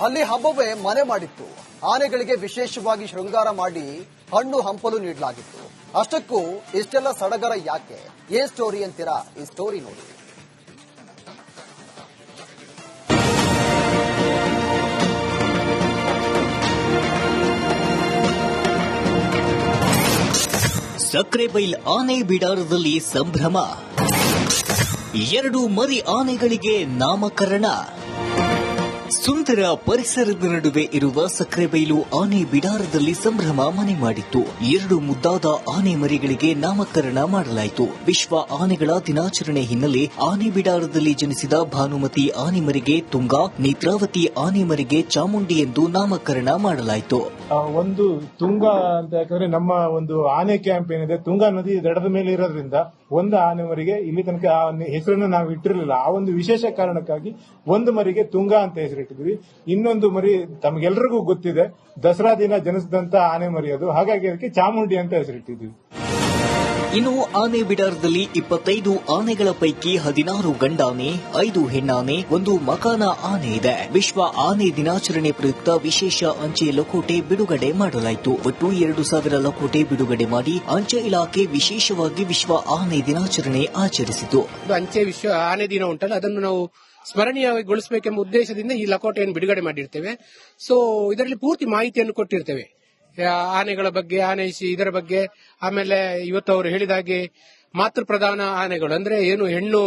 ಅಲ್ಲಿ ಹಬ್ಬವೇ ಮನೆ ಮಾಡಿತ್ತು. ಆನೆಗಳಿಗೆ ವಿಶೇಷವಾಗಿ ಶೃಂಗಾರ ಮಾಡಿ ಹಣ್ಣು ಹಂಪಲು ನೀಡಲಾಗಿತ್ತು. ಅಷ್ಟಕ್ಕೂ ಇಷ್ಟೆಲ್ಲ ಸಡಗರ ಯಾಕೆ? ಏನ್ ಸ್ಟೋರಿ ಅಂತೀರಾ? ಈ ಸ್ಟೋರಿ ನೋಡಿ. ಸಕ್ರೆಬೈಲ್ ಆನೆ ಬಿಡಾರದಲ್ಲಿ ಸಂಭ್ರಮ. 2 ಮರಿ ಆನೆಗಳಿಗೆ ನಾಮಕರಣ. ಸುಂದರ ಪರಿಸರದ ನಡುವೆ ಇರುವ ಸಕ್ರೆಬೈಲು ಆನೆ ಬಿಡಾರದಲ್ಲಿ ಸಂಭ್ರಮ ಮನೆ ಮಾಡಿತ್ತು. 2 ಮುದ್ದಾದ ಆನೆ ಮರಿಗಳಿಗೆ ನಾಮಕರಣ ಮಾಡಲಾಯಿತು. ವಿಶ್ವ ಆನೆಗಳ ದಿನಾಚರಣೆ ಹಿನ್ನೆಲೆ ಆನೆ ಬಿಡಾರದಲ್ಲಿ ಜನಿಸಿದ ಭಾನುಮತಿ ಆನೆ ಮರಿಗೆ ತುಂಗಾ, ನೇತ್ರಾವತಿ ಆನೆ ಮರಿಗೆ ಚಾಮುಂಡಿ ಎಂದು ನಾಮಕರಣ ಮಾಡಲಾಯಿತು. ಒಂದು ತುಂಗಾ ಅಂತ ಯಾಕಂದ್ರೆ ನಮ್ಮ ಒಂದು ಆನೆ ಕ್ಯಾಂಪ್ ಏನಿದೆ ತುಂಗಾ ನದಿ ದಡದ ಮೇಲೆ ಇರೋದ್ರಿಂದ ಒಂದು ಆನೆ ಮರಿಗೆ ಇಲ್ಲಿ ತನಕ ಆ ಹೆಸರನ್ನು ನಾವು ಇಟ್ಟಿರಲಿಲ್ಲ. ಆ ಒಂದು ವಿಶೇಷ ಕಾರಣಕ್ಕಾಗಿ ಒಂದು ಮರಿಗೆ ತುಂಗಾ ಅಂತ ಹೆಸರಿಟ್ಟಿದ್ವಿ. ಇನ್ನೊಂದು ಮರಿ ತಮಗೆಲ್ಲರಿಗೂ ಗೊತ್ತಿದೆ, ದಸರಾ ದಿನ ಜನಿಸಿದಂತ ಆನೆ ಮರಿ ಅದು. ಹಾಗಾಗಿ ಅದಕ್ಕೆ ಚಾಮುಂಡಿ ಅಂತ ಹೆಸರಿಟ್ಟಿದ್ವಿ. ಇನ್ನು ಆನೆ ಬಿಡಾರದಲ್ಲಿ 25 ಆನೆಗಳ ಪೈಕಿ 16 ಗಂಡಾನೆ, 5 ಹೆಣ್ಣಾನೆ, 1 ಮಕಾನ ಆನೆ ಇದೆ. ವಿಶ್ವ ಆನೆ ದಿನಾಚರಣೆ ಪ್ರಯುಕ್ತ ವಿಶೇಷ ಅಂಚೆ ಲಕೋಟೆ ಬಿಡುಗಡೆ ಮಾಡಲಾಯಿತು. ಒಟ್ಟು 2000 ಲಕೋಟೆ ಬಿಡುಗಡೆ ಮಾಡಿ ಅಂಚೆ ಇಲಾಖೆ ವಿಶೇಷವಾಗಿ ವಿಶ್ವ ಆನೆ ದಿನಾಚರಣೆ ಆಚರಿಸಿತು. ಅಂಚೆ ವಿಶ್ವ ಆನೆ ದಿನ ಉಂಟಲ್ಲ, ಅದನ್ನು ನಾವು ಸ್ಮರಣೀಯಗೊಳಿಸಬೇಕೆಂಬ ಉದ್ದೇಶದಿಂದ ಈ ಲಕೋಟೆಯನ್ನು ಬಿಡುಗಡೆ ಮಾಡಿರ್ತೇವೆ. ಸೊ ಇದರಲ್ಲಿ ಪೂರ್ತಿ ಮಾಹಿತಿಯನ್ನು ಕೊಟ್ಟಿರ್ತೇವೆ, ಆನೆಗಳ ಬಗ್ಗೆ, ಆನೆ ಇದರ ಬಗ್ಗೆ. ಆಮೇಲೆ ಇವತ್ತು ಅವರು ಹೇಳಿದ ಹಾಗೆ ಮಾತೃ ಪ್ರಧಾನ ಆನೆಗಳು ಅಂದ್ರೆ ಏನು ಹೆಣ್ಣು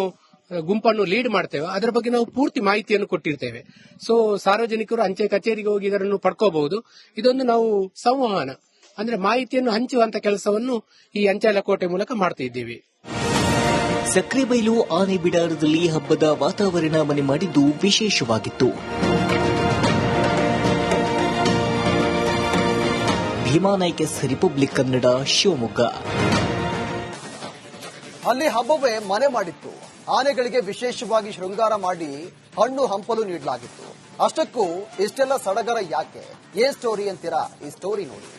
ಗುಂಪನ್ನು ಲೀಡ್ ಮಾಡ್ತೇವೆ, ಅದರ ಬಗ್ಗೆ ನಾವು ಪೂರ್ತಿ ಮಾಹಿತಿಯನ್ನು ಕೊಟ್ಟಿರ್ತೇವೆ. ಸೊ ಸಾರ್ವಜನಿಕರು ಅಂಚೆ ಕಚೇರಿಗೆ ಹೋಗಿ ಇದನ್ನು ಪಡ್ಕೋಬಹುದು. ಇದೊಂದು ನಾವು ಸಂವಹನ ಅಂದ್ರೆ ಮಾಹಿತಿಯನ್ನು ಹಂಚುವಂತ ಕೆಲಸವನ್ನು ಈ ಅಂಚೆ ಲಕೋಟೆ ಮೂಲಕ ಮಾಡ್ತಾ ಇದ್ದೀವಿ. ಸಕ್ರೆಬೈಲು ಆನೆ ಬಿಡಾರದಲ್ಲಿ ಹಬ್ಬದ ವಾತಾವರಣ ಮನೆ ಮಾಡಿದ್ದು ವಿಶೇಷವಾಗಿತ್ತು. ಭೀಮಾ ನಾಯ್ಕಸ್, ರಿಪಬ್ಲಿಕ್ ಕನ್ನಡ, ಶಿವಮೊಗ್ಗ. ಅಲ್ಲಿ ಹಬ್ಬವೇ ಮನೆ ಮಾಡಿತ್ತು. ಆನೆಗಳಿಗೆ ವಿಶೇಷವಾಗಿ ಶೃಂಗಾರ ಮಾಡಿ ಹಣ್ಣು ಹಂಪಲು ನೀಡಲಾಗಿತ್ತು. ಅಷ್ಟಕ್ಕೂ ಇಷ್ಟೆಲ್ಲ ಸಡಗರ ಯಾಕೆ? ಏನ್ ಸ್ಟೋರಿ ಅಂತೀರಾ? ಈ ಸ್ಟೋರಿ ನೋಡಿ.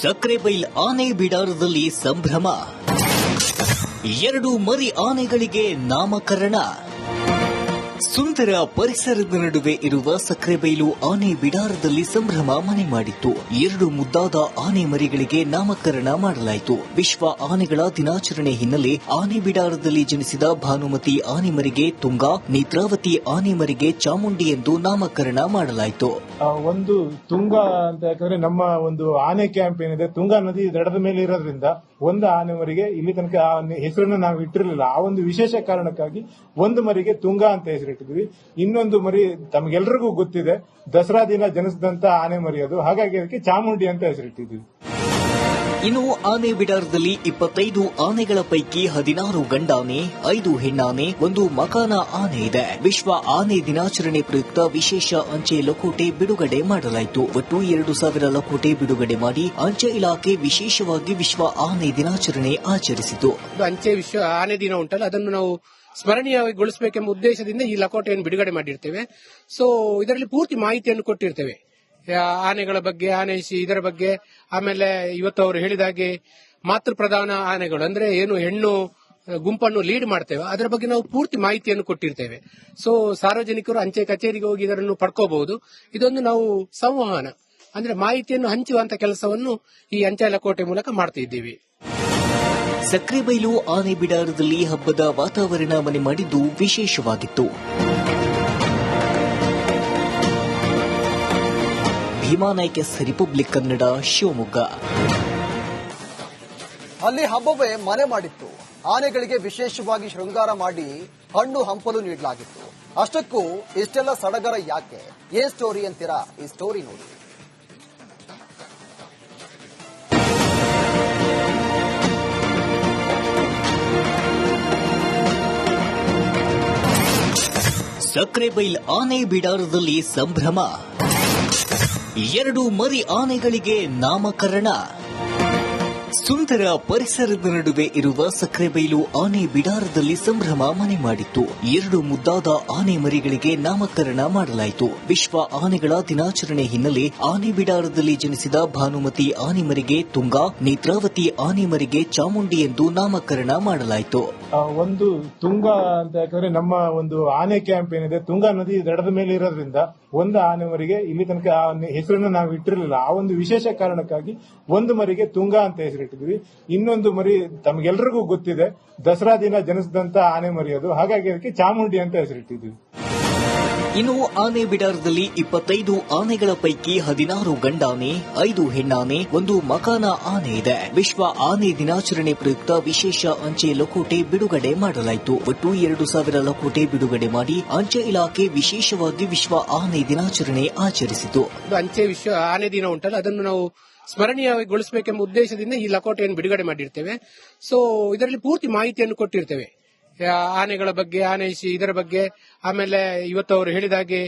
ಸಕ್ರೆಬೈಲ್ ಆನೆ ಬಿಡಾರದಲ್ಲಿ ಸಂಭ್ರಮ. 2 ಮರಿ ಆನೆಗಳಿಗೆ ನಾಮಕರಣ. ಸುಂದರ ಪರಿಸರದ ನಡುವೆ ಇರುವ ಸಕ್ರೆಬೈಲು ಆನೆ ಬಿಡಾರದಲ್ಲಿ ಸಂಭ್ರಮ ಮನೆ ಮಾಡಿತ್ತು. 2 ಮುದ್ದಾದ ಆನೆ ಮರಿಗಳಿಗೆ ನಾಮಕರಣ ಮಾಡಲಾಯಿತು. ವಿಶ್ವ ಆನೆಗಳ ದಿನಾಚರಣೆ ಹಿನ್ನೆಲೆ ಆನೆ ಬಿಡಾರದಲ್ಲಿ ಜನಿಸಿದ ಭಾನುಮತಿ ಆನೆ ಮರಿಗೆ ತುಂಗಾ, ನೇತ್ರಾವತಿ ಆನೆ ಮರಿಗೆ ಚಾಮುಂಡಿ ಎಂದು ನಾಮಕರಣ ಮಾಡಲಾಯಿತು. ಒಂದು ತುಂಗಾ ಅಂತ ಯಾಕಂದ್ರೆ ನಮ್ಮ ಒಂದು ಆನೆ ಕ್ಯಾಂಪ್ ಏನಿದೆ ತುಂಗಾ ನದಿ ದಡದ ಮೇಲೆ ಇರೋದ್ರಿಂದ ಒಂದು ಆನೆ ಮರಿಗೆ ಇಲ್ಲಿ ತನಕ ಆ ಹೆಸರನ್ನು ನಾವು ಇಟ್ಟಿರಲಿಲ್ಲ. ಆ ಒಂದು ವಿಶೇಷ ಕಾರಣಕ್ಕಾಗಿ ಒಂದು ಮರಿಗೆ ತುಂಗಾ ಅಂತ ಹೆಸರಿಟ್ಟಿದ್ವಿ. ಇನ್ನೊಂದು ಮರಿ ತಮಗೆಲ್ಲರಿಗೂ ಗೊತ್ತಿದೆ, ದಸರಾ ದಿನ ಜನಿಸಿದಂತ ಆನೆ ಮರಿ ಅದು. ಹಾಗಾಗಿ ಅದಕ್ಕೆ ಚಾಮುಂಡಿ ಅಂತ ಹೆಸರಿಟ್ಟಿದ್ವಿ. ಇನ್ನು ಆನೆ ಬಿಡಾರದಲ್ಲಿ 25 ಆನೆಗಳ ಪೈಕಿ 16 ಗಂಡಾನೆ, 5 ಹೆಣ್ಣಾನೆ, 1 ಮಕಾನ ಆನೆ ಇದೆ. ವಿಶ್ವ ಆನೆ ದಿನಾಚರಣೆ ಪ್ರಯುಕ್ತ ವಿಶೇಷ ಅಂಚೆ ಲಕೋಟೆ ಬಿಡುಗಡೆ ಮಾಡಲಾಯಿತು. ಒಟ್ಟು 2000 ಲಕೋಟೆ ಬಿಡುಗಡೆ ಮಾಡಿ ಅಂಚೆ ಇಲಾಖೆ ವಿಶೇಷವಾಗಿ ವಿಶ್ವ ಆನೆ ದಿನಾಚರಣೆ ಆಚರಿಸಿತು. ಅಂಚೆ ವಿಶ್ವ ಆನೆ ದಿನ ಉಂಟಲ್ಲ, ಅದನ್ನು ನಾವು ಸ್ಮರಣೀಯಗೊಳಿಸಬೇಕೆಂಬ ಉದ್ದೇಶದಿಂದ ಈ ಲಕೋಟೆಯನ್ನು ಬಿಡುಗಡೆ ಮಾಡಿರ್ತೇವೆ. ಸೊ ಇದರಲ್ಲಿ ಪೂರ್ತಿ ಮಾಹಿತಿಯನ್ನು ಕೊಟ್ಟಿರ್ತೇವೆ, ಆನೆಗಳ ಬಗ್ಗೆ, ಆನೆ ಇದರ ಬಗ್ಗೆ. ಆಮೇಲೆ ಇವತ್ತು ಅವರು ಹೇಳಿದ ಹಾಗೆ ಮಾತೃ ಪ್ರಧಾನ ಆನೆಗಳು ಅಂದ್ರೆ ಏನು ಹೆಣ್ಣು ಗುಂಪನ್ನು ಲೀಡ್ ಮಾಡ್ತೇವೆ, ಅದರ ಬಗ್ಗೆ ನಾವು ಪೂರ್ತಿ ಮಾಹಿತಿಯನ್ನು ಕೊಟ್ಟಿರ್ತೇವೆ. ಸೊ ಸಾರ್ವಜನಿಕರು ಅಂಚೆ ಕಚೇರಿಗೆ ಹೋಗಿ ಇದನ್ನು ಪಡ್ಕೋಬಹುದು. ಇದೊಂದು ನಾವು ಸಂವಹನ ಅಂದ್ರೆ ಮಾಹಿತಿಯನ್ನು ಹಂಚುವಂತ ಕೆಲಸವನ್ನು ಈ ಅಂಚೆ ಲಕೋಟೆ ಮೂಲಕ ಮಾಡ್ತಾ ಇದ್ದೀವಿ. ಸಕ್ರೆಬೈಲು ಆನೆ ಬಿಡಾರದಲ್ಲಿ ಹಬ್ಬದ ವಾತಾವರಣ ಮನೆ ಮಾಡಿದ್ದು ವಿಶೇಷವಾಗಿತ್ತು. ಭೀಮಾ ನಾಯ್ಕಸ್, ರಿಪಬ್ಲಿಕ್ ಕನ್ನಡ, ಶಿವಮೊಗ್ಗ. ಅಲ್ಲಿ ಹಬ್ಬವೇ ಮನೆ ಮಾಡಿತ್ತು. ಆನೆಗಳಿಗೆ ವಿಶೇಷವಾಗಿ ಶೃಂಗಾರ ಮಾಡಿ ಹಣ್ಣು ಹಂಪಲು ನೀಡಲಾಗಿತ್ತು. ಅಷ್ಟಕ್ಕೂ ಇಷ್ಟೆಲ್ಲ ಸಡಗರ ಯಾಕೆ? ಏನ್ ಸ್ಟೋರಿ ಅಂತೀರಾ? ಈ ಸ್ಟೋರಿ ನೋಡಿ. ಸಕ್ರೆಬೈಲ್ ಆನೆ ಬಿಡಾರದಲ್ಲಿ ಸಂಭ್ರಮ. 2 ಮರಿ ಆನೆಗಳಿಗೆ ನಾಮಕರಣ. ಸುಂದರ ಪರಿಸರದ ನಡುವೆ ಇರುವ ಸಕ್ರೆಬೈಲು ಆನೆ ಬಿಡಾರದಲ್ಲಿ ಸಂಭ್ರಮ ಮನೆ ಮಾಡಿತ್ತು. 2 ಮುದ್ದಾದ ಆನೆ ಮರಿಗಳಿಗೆ ನಾಮಕರಣ ಮಾಡಲಾಯಿತು. ವಿಶ್ವ ಆನೆಗಳ ದಿನಾಚರಣೆ ಹಿನ್ನೆಲೆ ಆನೆ ಬಿಡಾರದಲ್ಲಿ ಜನಿಸಿದ ಭಾನುಮತಿ ಆನೆ ಮರಿಗೆ ತುಂಗಾ, ನೇತ್ರಾವತಿ ಆನೆ ಮರಿಗೆ ಚಾಮುಂಡಿ ಎಂದು ನಾಮಕರಣ ಮಾಡಲಾಯಿತು. ಒಂದು ತುಂಗಾ ಅಂತ ಯಾಕಂದ್ರೆ ನಮ್ಮ ಒಂದು ಆನೆ ಕ್ಯಾಂಪ್ ಏನಿದೆ ತುಂಗಾ ನದಿ ದಡದ ಮೇಲೆ ಇರೋದ್ರಿಂದ ಒಂದು ಆನೆ ಮರಿಗೆ ಇಲ್ಲಿ ತನಕ ಆ ಹೆಸರನ್ನು ನಾವು ಇಟ್ಟಿರಲಿಲ್ಲ. ಆ ಒಂದು ವಿಶೇಷ ಕಾರಣಕ್ಕಾಗಿ ಒಂದು ಮರಿಗೆ ತುಂಗಾ ಅಂತ ಹೆಸರಿಟ್ಟಿದ್ವಿ. ಇನ್ನೊಂದು ಮರಿ ತಮಗೆಲ್ಲರಿಗೂ ಗೊತ್ತಿದೆ, ದಸರಾ ದಿನ ಜನಿಸಿದಂತ ಆನೆ ಮರಿ ಅದು, ಹಾಗಾಗಿ ಅದಕ್ಕೆ ಚಾಮುಂಡಿ ಅಂತ ಹೆಸರಿಟ್ಟಿದ್ವಿ. ಇನ್ನು ಆನೆ ಬಿಡಾರದಲ್ಲಿ 25 ಆನೆಗಳ ಪೈಕಿ 16 ಗಂಡಾನೆ, 5 ಹೆಣ್ಣಾನೆ, 1 ಮಕಾನ ಆನೆ ಇದೆ. ವಿಶ್ವ ಆನೆ ದಿನಾಚರಣೆ ಪ್ರಯುಕ್ತ ವಿಶೇಷ ಅಂಚೆ ಲಕೋಟೆ ಬಿಡುಗಡೆ ಮಾಡಲಾಯಿತು. ಒಟ್ಟು 2000 ಲಕೋಟೆ ಬಿಡುಗಡೆ ಮಾಡಿ ಅಂಚೆ ಇಲಾಖೆ ವಿಶೇಷವಾಗಿ ವಿಶ್ವ ಆನೆ ದಿನಾಚರಣೆ ಆಚರಿಸಿತು. ಅಂಚೆ ವಿಶ್ವ ಆನೆ ದಿನ ಉಂಟಲ್ಲ, ಅದನ್ನು ನಾವು ಸ್ಮರಣೀಯಗೊಳಿಸಬೇಕೆಂಬ ಉದ್ದೇಶದಿಂದ ಈ ಲಕೋಟೆಯನ್ನು ಬಿಡುಗಡೆ ಮಾಡಿರ್ತೇವೆ. ಸೊ ಇದರಲ್ಲಿ ಪೂರ್ತಿ ಮಾಹಿತಿಯನ್ನು ಕೊಟ್ಟಿರ್ತೇವೆ, ಆನೆಗಳ ಬಗ್ಗೆ, ಆನೆ ಇದರ ಬಗ್ಗೆ. ಆಮೇಲೆ ಇವತ್ತು ಅವರು ಹೇಳಿದ ಹಾಗೆ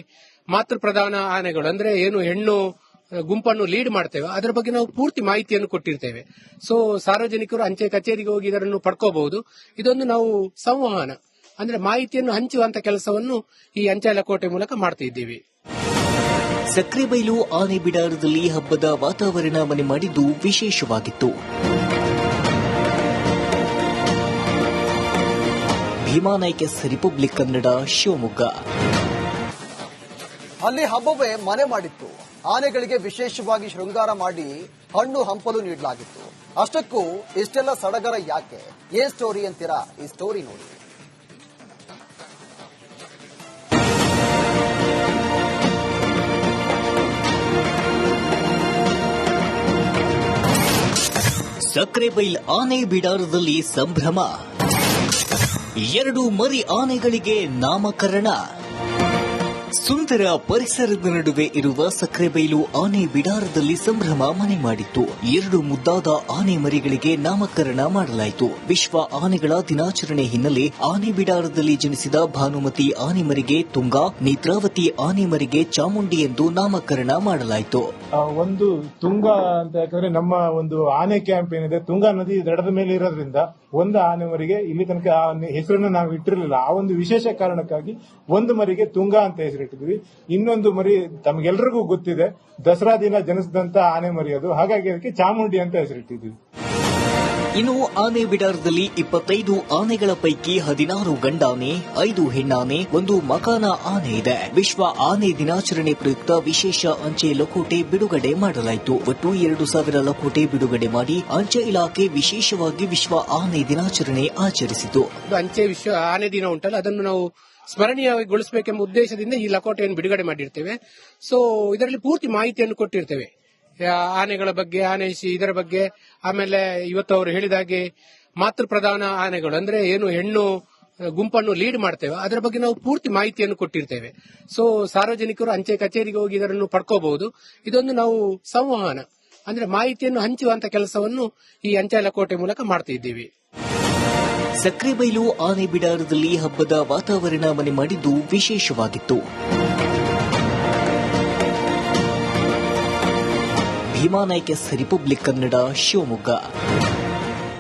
ಮಾತೃ ಪ್ರಧಾನ ಆನೆಗಳು ಅಂದ್ರೆ ಏನು ಹೆಣ್ಣು ಗುಂಪನ್ನು ಲೀಡ್ ಮಾಡ್ತೇವೆ, ಅದರ ಬಗ್ಗೆ ನಾವು ಪೂರ್ತಿ ಮಾಹಿತಿಯನ್ನು ಕೊಟ್ಟಿರ್ತೇವೆ. ಸೊ ಸಾರ್ವಜನಿಕರು ಅಂಚೆ ಕಚೇರಿಗೆ ಹೋಗಿ ಇದನ್ನು ಪಡ್ಕೋಬಹುದು. ಇದೊಂದು ನಾವು ಸಂವಹನ ಅಂದ್ರೆ ಮಾಹಿತಿಯನ್ನು ಹಂಚುವಂತ ಕೆಲಸವನ್ನು ಈ ಅಂಚೆ ಲಕೋಟೆ ಮೂಲಕ ಮಾಡ್ತಿದ್ದೀವಿ. ಸಕ್ರೆಬೈಲು ಆನೆ ಬಿಡಾರದಲ್ಲಿ ಹಬ್ಬದ ವಾತಾವರಣ ಮನೆ ಮಾಡಿದ್ದು ವಿಶೇಷವಾಗಿತ್ತು. ಭೀಮಾನಾಯ್ಕಸ್ ರಿಪಬ್ಲಿಕ್ ಕನ್ನಡ, ಶಿವಮೊಗ್ಗ. ಅಲ್ಲಿ ಹಬ್ಬವೇ ಮನೆ ಮಾಡಿತ್ತು. ಆನೆಗಳಿಗೆ ವಿಶೇಷವಾಗಿ ಶೃಂಗಾರ ಮಾಡಿ ಹಣ್ಣು ಹಂಪಲು ನೀಡಲಾಗಿತ್ತು. ಅಷ್ಟಕ್ಕೂ ಇಷ್ಟೆಲ್ಲ ಸಡಗರ ಯಾಕೆ? ಏ ಸ್ಟೋರಿ ಅಂತೀರಾ? ಈ ಸ್ಟೋರಿ ನೋಡಿ. ಸಕ್ರೆಬೈಲ್ ಆನೆ ಬಿಡಾರದಲ್ಲಿ ಸಂಭ್ರಮ. 2 ಮರಿ ಆನೆಗಳಿಗೆ ನಾಮಕರಣ. ಸುಂದರ ಪರಿಸರದ ನಡುವೆ ಇರುವ ಸಕ್ರೆಬೈಲು ಆನೆ ಬಿಡಾರದಲ್ಲಿ ಸಂಭ್ರಮ ಮನೆ ಮಾಡಿತ್ತು. 2 ಮುದ್ದಾದ ಆನೆ ಮರಿಗಳಿಗೆ ನಾಮಕರಣ ಮಾಡಲಾಯಿತು. ವಿಶ್ವ ಆನೆಗಳ ದಿನಾಚರಣೆ ಹಿನ್ನೆಲೆ ಆನೆ ಬಿಡಾರದಲ್ಲಿ ಜನಿಸಿದ ಭಾನುಮತಿ ಆನೆ ಮರಿಗೆ ತುಂಗಾ, ನೇತ್ರಾವತಿ ಆನೆ ಮರಿಗೆ ಚಾಮುಂಡಿ ಎಂದು ನಾಮಕರಣ ಮಾಡಲಾಯಿತು. ಒಂದು ತುಂಗಾ ಅಂತ ಯಾಕಂದ್ರೆ ನಮ್ಮ ಒಂದು ಆನೆ ಕ್ಯಾಂಪ್ ಏನಿದೆ ತುಂಗಾ ನದಿ ದಡದ ಮೇಲೆ ಇರೋದ್ರಿಂದ ಒಂದು ಆನೆ ಮರಿಗೆ ಇಲ್ಲಿ ತನಕ ಆ ಹೆಸರನ್ನು ನಾವು ಇಟ್ಟಿರಲಿಲ್ಲ. ಆ ಒಂದು ವಿಶೇಷ ಕಾರಣಕ್ಕಾಗಿ ಒಂದು ಮರಿಗೆ ತುಂಗಾ ಅಂತ ಹೆಸರಿಟ್ಟಿದ್ವಿ. ಇನ್ನೊಂದು ಮರಿ ತಮಗೆಲ್ಲರಿಗೂ ಗೊತ್ತಿದೆ, ದಸರಾ ದಿನ ಜನಿಸಿದಂತ ಆನೆ ಮರಿ ಅದು, ಹಾಗಾಗಿ ಅದಕ್ಕೆ ಚಾಮುಂಡಿ ಅಂತ ಹೆಸರಿಟ್ಟಿದ್ವಿ. ಇನ್ನು ಆನೆ ಬಿಡಾರದಲ್ಲಿ 25 ಆನೆಗಳ ಪೈಕಿ 16 ಗಂಡಾನೆ, 5 ಹೆಣ್ಣಾನೆ, 1 ಮಕಾನ ಆನೆ ಇದೆ. ವಿಶ್ವ ಆನೆ ದಿನಾಚರಣೆ ಪ್ರಯುಕ್ತ ವಿಶೇಷ ಅಂಚೆ ಲಕೋಟೆ ಬಿಡುಗಡೆ ಮಾಡಲಾಯಿತು. ಒಟ್ಟು 2000 ಲಕೋಟೆ ಬಿಡುಗಡೆ ಮಾಡಿ ಅಂಚೆ ಇಲಾಖೆ ವಿಶೇಷವಾಗಿ ವಿಶ್ವ ಆನೆ ದಿನಾಚರಣೆ ಆಚರಿಸಿತು. ಅಂಚೆ ವಿಶ್ವ ಆನೆ ದಿನ ಉಂಟಲ್ಲ, ಅದನ್ನು ನಾವು ಸ್ಮರಣೀಯಗೊಳಿಸಬೇಕೆಂಬ ಉದ್ದೇಶದಿಂದ ಈ ಲಕೋಟೆಯನ್ನು ಬಿಡುಗಡೆ ಮಾಡಿರ್ತೇವೆ. ಸೊ ಇದರಲ್ಲಿ ಪೂರ್ತಿ ಮಾಹಿತಿಯನ್ನು ಕೊಟ್ಟಿರ್ತೇವೆ, ಆನೆಗಳ ಬಗ್ಗೆ, ಆನೆ ಇದರ ಬಗ್ಗೆ. ಆಮೇಲೆ ಇವತ್ತು ಅವರು ಹೇಳಿದ ಹಾಗೆ ಮಾತೃ ಪ್ರಧಾನ ಆನೆಗಳು ಅಂದ್ರೆ ಏನು ಹೆಣ್ಣು ಗುಂಪನ್ನು ಲೀಡ್ ಮಾಡ್ತೇವೆ, ಅದರ ಬಗ್ಗೆ ನಾವು ಪೂರ್ತಿ ಮಾಹಿತಿಯನ್ನು ಕೊಟ್ಟಿರ್ತೇವೆ. ಸೊ ಸಾರ್ವಜನಿಕರು ಅಂಚೆ ಕಚೇರಿಗೆ ಹೋಗಿ ಇದನ್ನು ಪಡ್ಕೋಬಹುದು. ಇದೊಂದು ನಾವು ಸಂವಹನ ಅಂದ್ರೆ ಮಾಹಿತಿಯನ್ನು ಹಂಚುವಂತ ಕೆಲಸವನ್ನು ಈ ಅಂಚೆ ಲಕೋಟೆ ಮೂಲಕ ಮಾಡ್ತಿದ್ದೀವಿ. ಸಕ್ರೆಬೈಲು ಆನೆ ಬಿಡಾರದಲ್ಲಿ ಹಬ್ಬದ ವಾತಾವರಣ ಮನೆ ಮಾಡಿದ್ದು ವಿಶೇಷವಾಗಿತ್ತು. ಭೀಮಾನಾಯ್ಕಸ್ ರಿಪಬ್ಲಿಕ್ ಕನ್ನಡ, ಶಿವಮೊಗ್ಗ.